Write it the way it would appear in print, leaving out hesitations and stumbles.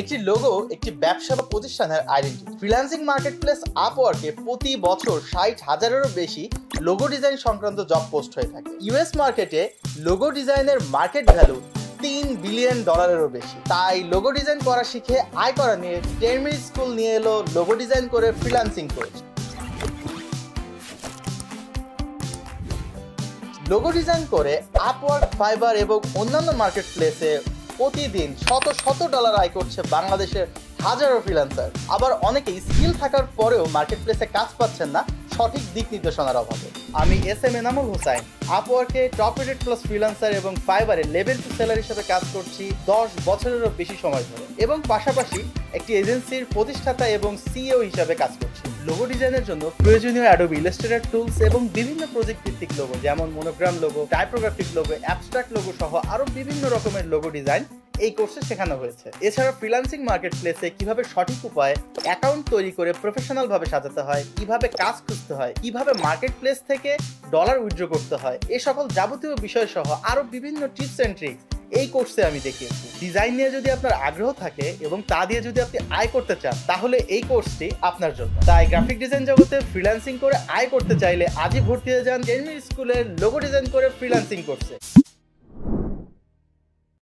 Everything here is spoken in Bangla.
একটি লোগো একটি ব্যবসা বা প্রতিষ্ঠানের আইডেন্টিটি। ফ্রিল্যান্সিং মার্কেটপ্লেস আপওয়ার্কে প্রতি বছর 60,000-এরও বেশি লোগো ডিজাইন সংক্রান্ত জব পোস্ট হয়ে থাকে। ইউএস মার্কেটে লোগো ডিজাইনের মার্কেট ভ্যালু $3 বিলিয়ন বেশি। তাই লোগো ডিজাইন করা শিখে আয় করা নিয়ে 10 মিনিট স্কুল নিয়ে এলো লোগো ডিজাইন করে ফ্রিল্যান্সিং কোর্স। লোগো ডিজাইন করে আপওয়ার্ক, ফাইবার এবং অন্যান্য মার্কেট প্লেসে প্রতিদিন শত ডলার আয় করছে বাংলাদেশের হাজারো ফ্রিল্যান্সার। আবার অনেকেই স্কিল থাকার পরেও মার্কেট প্লেসে কাজ পাচ্ছেন না সঠিক দিক নির্দেশনার অভাবে। আমি SM এনামুল হোসাইন আপওয়ার্কে টপ রেটেড প্লাস ফ্রিল্যান্সার এবং ফাইবারে লেভেল 2 সেলার হিসেবে কাজ করছি 10 বছরেরও বেশি সময় ধরে, এবং পাশাপাশি একটি এজেন্সির প্রতিষ্ঠাতা এবং CEO হিসাবে কাজ করছি। লোগো ডিজাইনের জন্য প্রয়োজনীয় অ্যাডোবি ইলাস্ট্রেটর টুলস এবং বিভিন্ন প্রজেক্ট ভিত্তিক লোগো যেমন monogram logo, typographic logo, abstract logo সহ আরো বিভিন্ন রকমের লোগো ডিজাইন এই কোর্সে শেখানো হয়েছে। এছাড়া ফ্রিল্যান্সিং মার্কেট প্লেসে কিভাবে সঠিক উপায়ে অ্যাকাউন্ট তৈরি করে প্রফেশনাল ভাবে সাজাতে হয়, কিভাবে কাজ খুঁজতে হয়, কিভাবে মার্কেট প্লেস থেকে ডলার উইথড্র করতে হয়, এই সকল যাবতীয় বিষয় সহ আরো বিভিন্ন টিপস এন্ড ট্রিক্স এই কোর্সে আমি দেখিয়েছি। ডিজাইন নিয়ে যদি আপনার আগ্রহ থাকে এবং তা দিয়ে যদি আপনি আয় করতে চান তাহলে এই কোর্সটি আপনার জন্য। তাই গ্রাফিক ডিজাইন জগতে ফ্রিল্যান্সিং করে আয় করতে চাইলে আজই ভর্তি হয়ে যান 10 মিনিট স্কুলের লোগো ডিজাইন করে ফ্রিল্যান্সিং কোর্সে।